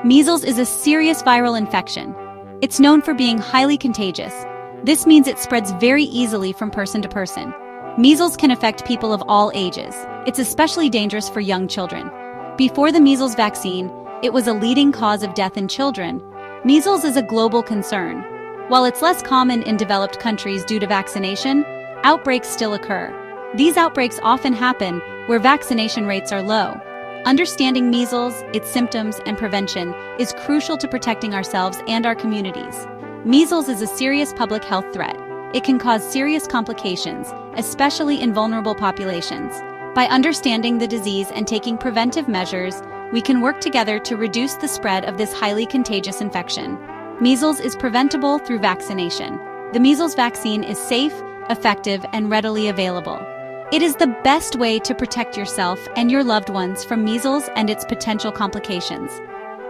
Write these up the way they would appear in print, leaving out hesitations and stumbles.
Measles is a serious viral infection. It's known for being highly contagious. This means it spreads very easily from person to person. Measles can affect people of all ages. It's especially dangerous for young children. Before the measles vaccine, it was a leading cause of death in children. Measles is a global concern. While it's less common in developed countries due to vaccination, outbreaks still occur. These outbreaks often happen where vaccination rates are low. Understanding measles, its symptoms, and prevention is crucial to protecting ourselves and our communities. Measles is a serious public health threat. It can cause serious complications, especially in vulnerable populations. By understanding the disease and taking preventive measures, we can work together to reduce the spread of this highly contagious infection. Measles is preventable through vaccination. The measles vaccine is safe, effective, and readily available. It is the best way to protect yourself and your loved ones from measles and its potential complications.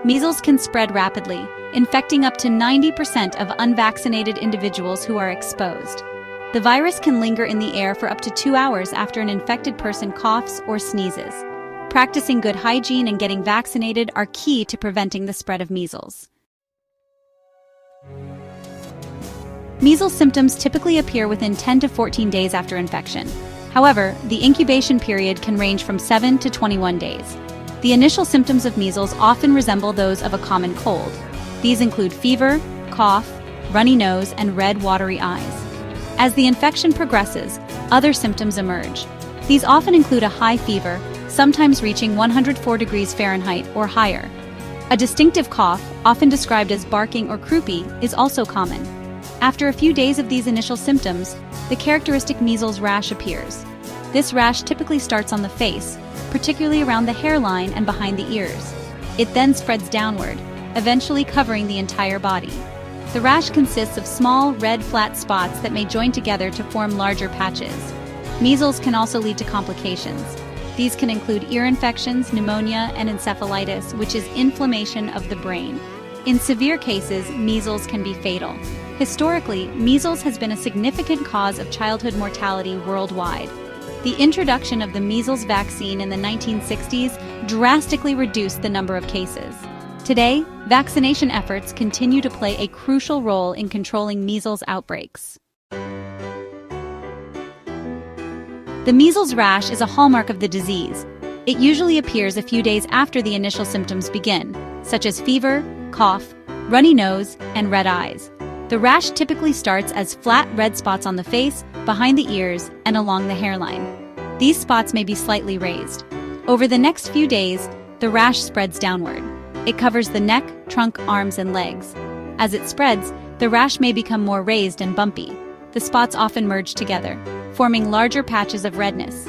Measles can spread rapidly, infecting up to 90% of unvaccinated individuals who are exposed. The virus can linger in the air for up to 2 hours after an infected person coughs or sneezes. Practicing good hygiene and getting vaccinated are key to preventing the spread of measles. Measles symptoms typically appear within 10 to 14 days after infection. However, the incubation period can range from 7 to 21 days. The initial symptoms of measles often resemble those of a common cold. These include fever, cough, runny nose, and red, watery eyes. As the infection progresses, other symptoms emerge. These often include a high fever, sometimes reaching 104 degrees Fahrenheit or higher. A distinctive cough, often described as barking or croupy, is also common. After a few days of these initial symptoms, the characteristic measles rash appears. This rash typically starts on the face, particularly around the hairline and behind the ears. It then spreads downward, eventually covering the entire body. The rash consists of small, red, flat spots that may join together to form larger patches. Measles can also lead to complications. These can include ear infections, pneumonia, and encephalitis, which is inflammation of the brain. In severe cases, measles can be fatal. Historically, measles has been a significant cause of childhood mortality worldwide. The introduction of the measles vaccine in the 1960s drastically reduced the number of cases. Today, vaccination efforts continue to play a crucial role in controlling measles outbreaks. The measles rash is a hallmark of the disease. It usually appears a few days after the initial symptoms begin, such as fever, cough, runny nose, and red eyes. The rash typically starts as flat red spots on the face, behind the ears, and along the hairline. These spots may be slightly raised. Over the next few days, the rash spreads downward. It covers the neck, trunk, arms, and legs. As it spreads, the rash may become more raised and bumpy. The spots often merge together, forming larger patches of redness.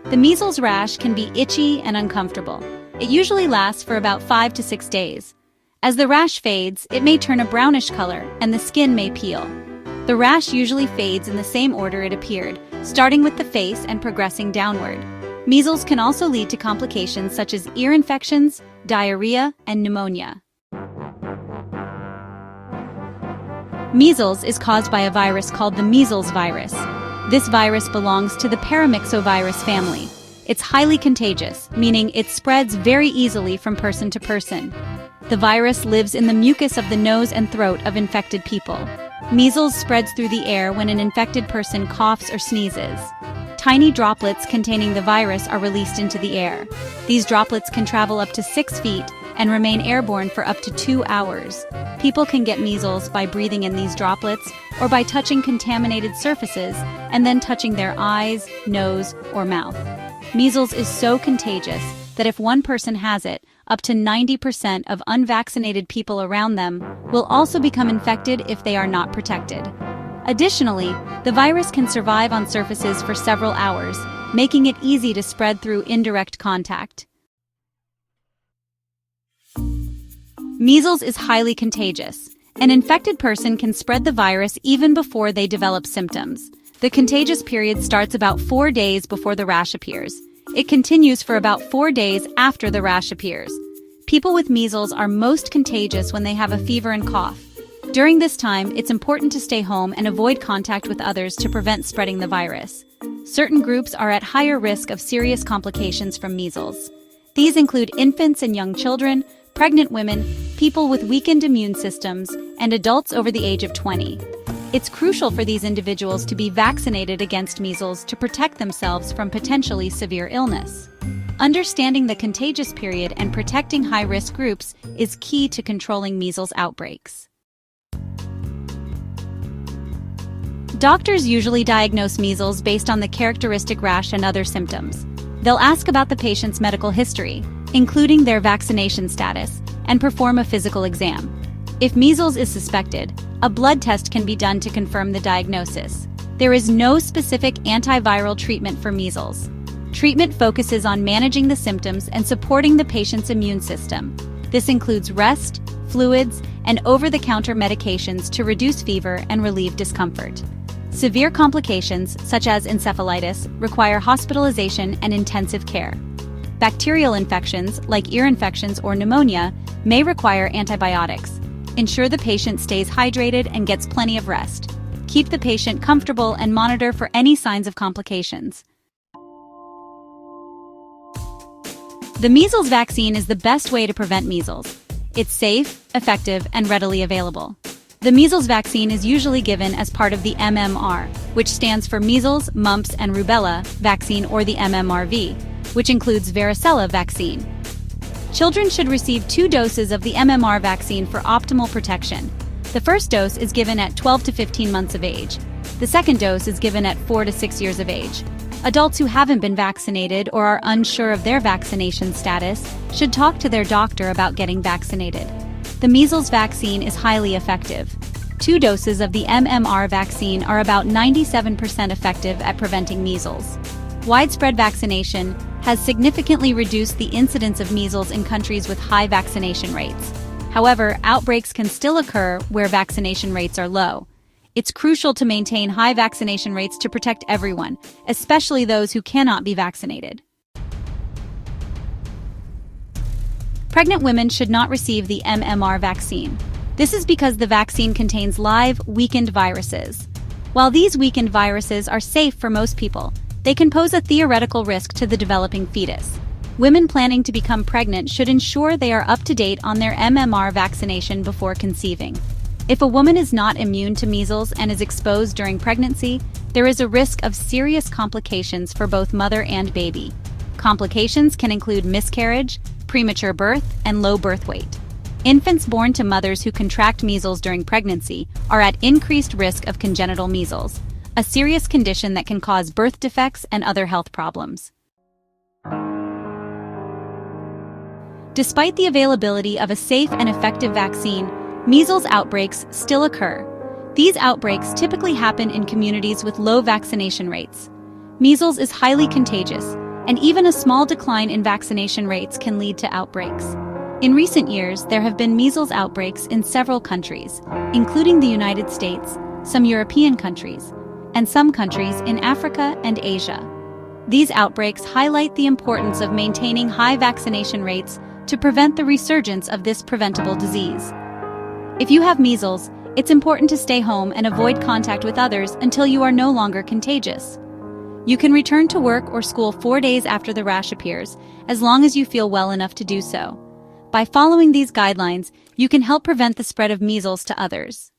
The measles rash can be itchy and uncomfortable. It usually lasts for about 5 to 6 days. As the rash fades, it may turn a brownish color and the skin may peel. The rash usually fades in the same order it appeared, starting with the face and progressing downward. Measles can also lead to complications such as ear infections, diarrhea, and pneumonia. Measles is caused by a virus called the measles virus. This virus belongs to the paramyxovirus family. It's highly contagious, meaning it spreads very easily from person to person. The virus lives in the mucus of the nose and throat of infected people. Measles spreads through the air when an infected person coughs or sneezes. Tiny droplets containing the virus are released into the air. These droplets can travel up to 6 feet and remain airborne for up to 2 hours. People can get measles by breathing in these droplets or by touching contaminated surfaces and then touching their eyes, nose, or mouth. Measles is so contagious that if one person has it, up to 90% of unvaccinated people around them will also become infected if they are not protected. Additionally, the virus can survive on surfaces for several hours, making it easy to spread through indirect contact. Measles is highly contagious. An infected person can spread the virus even before they develop symptoms. The contagious period starts about 4 days before the rash appears. It continues for about 4 days after the rash appears. People with measles are most contagious when they have a fever and cough. During this time, it's important to stay home and avoid contact with others to prevent spreading the virus. Certain groups are at higher risk of serious complications from measles. These include infants and young children, pregnant women, people with weakened immune systems, and adults over the age of 20. It's crucial for these individuals to be vaccinated against measles to protect themselves from potentially severe illness. Understanding the contagious period and protecting high-risk groups is key to controlling measles outbreaks. Doctors usually diagnose measles based on the characteristic rash and other symptoms. They'll ask about the patient's medical history, including their vaccination status, and perform a physical exam. If measles is suspected, a blood test can be done to confirm the diagnosis. There is no specific antiviral treatment for measles. Treatment focuses on managing the symptoms and supporting the patient's immune system. This includes rest, fluids, and over-the-counter medications to reduce fever and relieve discomfort. Severe complications, such as encephalitis, require hospitalization and intensive care. Bacterial infections, like ear infections or pneumonia, may require antibiotics. Ensure the patient stays hydrated and gets plenty of rest. Keep the patient comfortable and monitor for any signs of complications. The measles vaccine is the best way to prevent measles. It's safe, effective, and readily available. The measles vaccine is usually given as part of the MMR, which stands for Measles, Mumps, and Rubella vaccine, or the MMRV, which includes varicella vaccine. Children should receive 2 doses of the MMR vaccine for optimal protection. The first dose is given at 12 to 15 months of age. The second dose is given at 4 to 6 years of age. Adults who haven't been vaccinated or are unsure of their vaccination status should talk to their doctor about getting vaccinated. The measles vaccine is highly effective. 2 doses of the MMR vaccine are about 97% effective at preventing measles. Widespread vaccination has significantly reduced the incidence of measles in countries with high vaccination rates. However, outbreaks can still occur where vaccination rates are low. It's crucial to maintain high vaccination rates to protect everyone, especially those who cannot be vaccinated. Pregnant women should not receive the MMR vaccine. This is because the vaccine contains live, weakened viruses. While these weakened viruses are safe for most people, they can pose a theoretical risk to the developing fetus. Women planning to become pregnant should ensure they are up to date on their MMR vaccination before conceiving. If a woman is not immune to measles and is exposed during pregnancy, there is a risk of serious complications for both mother and baby. Complications can include miscarriage, premature birth, and low birth weight. Infants born to mothers who contract measles during pregnancy are at increased risk of congenital measles, a serious condition that can cause birth defects and other health problems. Despite the availability of a safe and effective vaccine, measles outbreaks still occur. These outbreaks typically happen in communities with low vaccination rates. Measles is highly contagious, and even a small decline in vaccination rates can lead to outbreaks. In recent years, there have been measles outbreaks in several countries, including the United States, some European countries, and some countries in Africa and Asia. These outbreaks highlight the importance of maintaining high vaccination rates to prevent the resurgence of this preventable disease. If you have measles, it's important to stay home and avoid contact with others until you are no longer contagious. You can return to work or school 4 days after the rash appears, as long as you feel well enough to do so. By following these guidelines, you can help prevent the spread of measles to others.